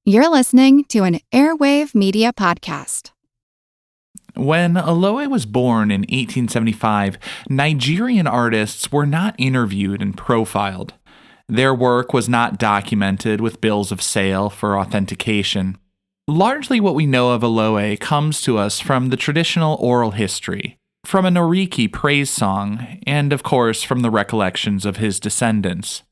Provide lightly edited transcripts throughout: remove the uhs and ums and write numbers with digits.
You're listening to an Airwave Media Podcast. When Olowe was born in 1875, Nigerian artists were not interviewed and profiled. Their work was not documented with bills of sale for authentication. Largely what we know of Olowe comes to us from the traditional oral history, from an Oriki praise song, and of course from the recollections of his descendants.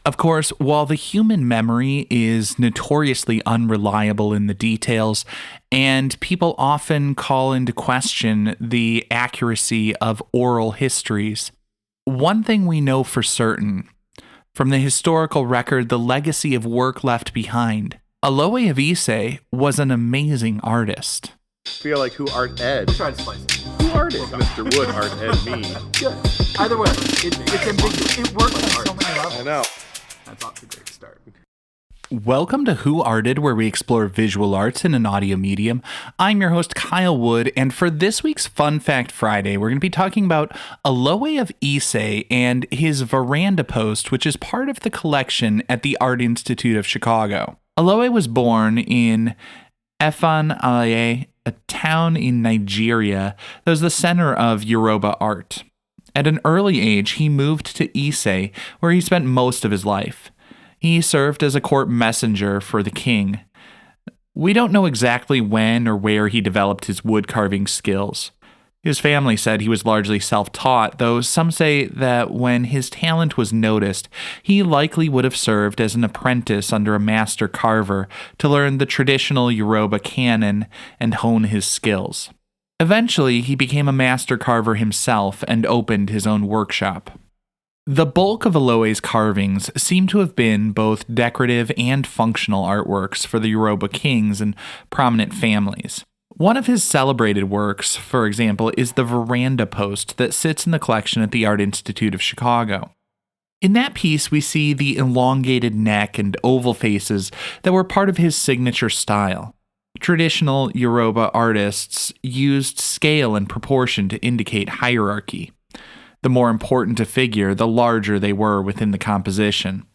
Of course, while the human memory is notoriously unreliable in the details, and people often call into question the accuracy of oral histories, one thing we know for certain, from the historical record, the legacy of work left behind, Olowe of Ise was an amazing artist. I feel like who art ed? We'll try to spice it. Who art ed? Mr. Wood art ed me. Yeah. Either way, it's ambiguous. It works on so many levels. I know. That's off to a great start. Welcome to Who Arted, where we explore visual arts in an audio medium. I'm your host, Kyle Wood, and for this week's Fun Fact Friday, we're going to be talking about Olowe of Ise and his Veranda Post, which is part of the collection at the Art Institute of Chicago. Olowe was born in Olowe, a town in Nigeria that was the center of Yoruba art. At an early age, he moved to Ise, where he spent most of his life. He served as a court messenger for the king. We don't know exactly when or where he developed his wood-carving skills. His family said he was largely self-taught, though some say that when his talent was noticed, he likely would have served as an apprentice under a master carver to learn the traditional Yoruba canon and hone his skills. Eventually, he became a master carver himself and opened his own workshop. The bulk of Olowe's carvings seem to have been both decorative and functional artworks for the Yoruba kings and prominent families. One of his celebrated works, for example, is the Veranda Post that sits in the collection at the Art Institute of Chicago. In that piece, we see the elongated neck and oval faces that were part of his signature style. Traditional Yoruba artists used scale and proportion to indicate hierarchy. The more important a figure, the larger they were within the composition.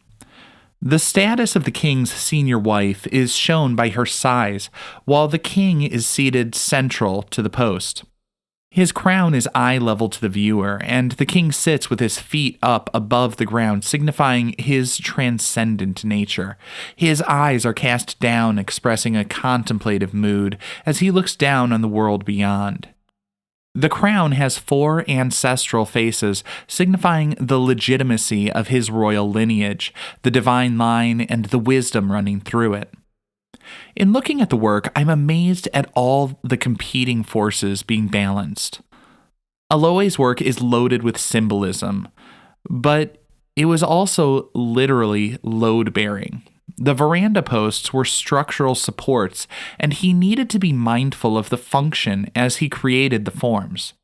The status of the king's senior wife is shown by her size, while the king is seated central to the post. His crown is eye level to the viewer, and the king sits with his feet up above the ground, signifying his transcendent nature. His eyes are cast down, expressing a contemplative mood as he looks down on the world beyond. The crown has 4 ancestral faces, signifying the legitimacy of his royal lineage, the divine line, and the wisdom running through it. In looking at the work, I'm amazed at all the competing forces being balanced. Olowe's work is loaded with symbolism, but it was also literally load-bearing. The veranda posts were structural supports, and he needed to be mindful of the function as he created the forms.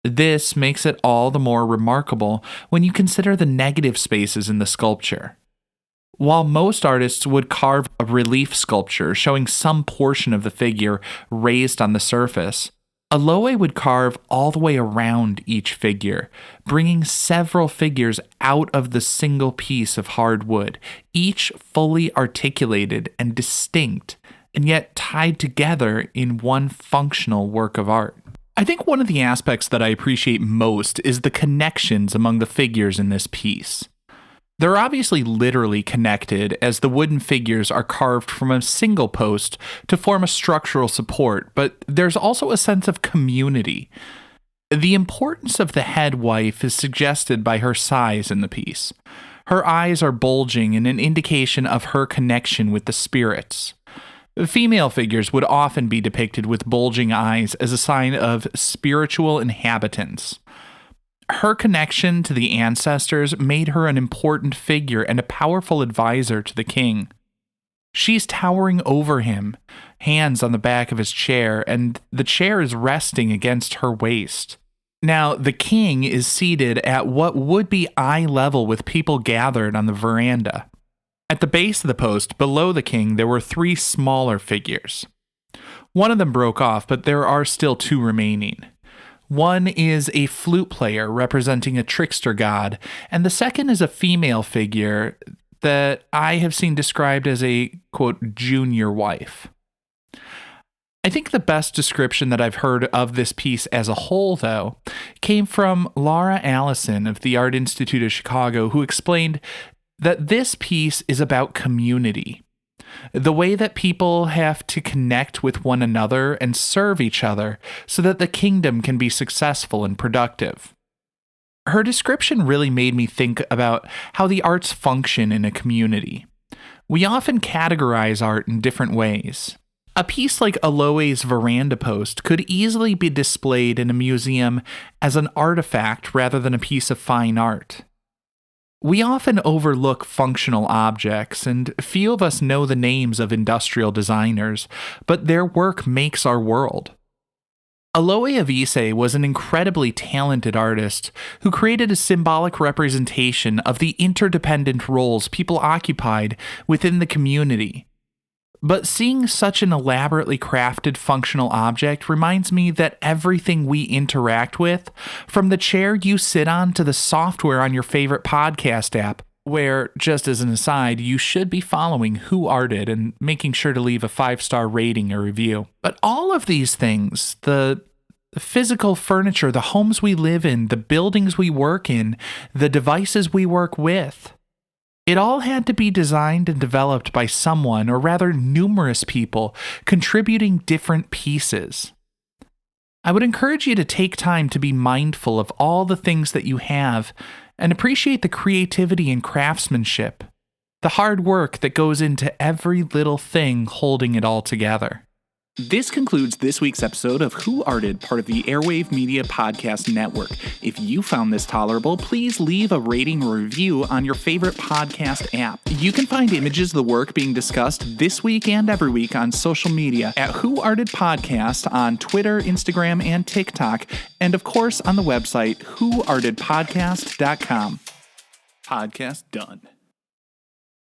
This makes it all the more remarkable when you consider the negative spaces in the sculpture. While most artists would carve a relief sculpture showing some portion of the figure raised on the surface, Olowe would carve all the way around each figure, bringing several figures out of the single piece of hard wood, each fully articulated and distinct, and yet tied together in one functional work of art. I think one of the aspects that I appreciate most is the connections among the figures in this piece. They're obviously literally connected, as the wooden figures are carved from a single post to form a structural support, but there's also a sense of community. The importance of the head wife is suggested by her size in the piece. Her eyes are bulging in an indication of her connection with the spirits. Female figures would often be depicted with bulging eyes as a sign of spiritual inhabitants. Her connection to the ancestors made her an important figure and a powerful advisor to the king. She's towering over him, hands on the back of his chair, and the chair is resting against her waist. Now, the king is seated at what would be eye level with people gathered on the veranda. At the base of the post, below the king, there were 3 smaller figures. One of them broke off, but there are still 2 remaining. One is a flute player representing a trickster god, and the second is a female figure that I have seen described as a, quote, junior wife. I think the best description that I've heard of this piece as a whole, though, came from Laura Allison of the Art Institute of Chicago, who explained that this piece is about community, the way that people have to connect with one another and serve each other so that the kingdom can be successful and productive. Her description really made me think about how the arts function in a community. We often categorize art in different ways. A piece like Olowe's Veranda Post could easily be displayed in a museum as an artifact rather than a piece of fine art. We often overlook functional objects, and few of us know the names of industrial designers, but their work makes our world. Olowe of Ise was an incredibly talented artist who created a symbolic representation of the interdependent roles people occupied within the community. But seeing such an elaborately crafted functional object reminds me that everything we interact with, from the chair you sit on to the software on your favorite podcast app, where, just as an aside, you should be following Who Arted and making sure to leave a 5-star rating or review. But all of these things, the physical furniture, the homes we live in, the buildings we work in, the devices we work with, it all had to be designed and developed by someone, or rather numerous people, contributing different pieces. I would encourage you to take time to be mindful of all the things that you have and appreciate the creativity and craftsmanship, the hard work that goes into every little thing holding it all together. This concludes this week's episode of Who Arted, part of the Airwave Media Podcast Network. If you found this tolerable, please leave a rating or review on your favorite podcast app. You can find images of the work being discussed this week and every week on social media at Who Arted Podcast on Twitter, Instagram, and TikTok, and of course on the website whoartedpodcast.com. Podcast done.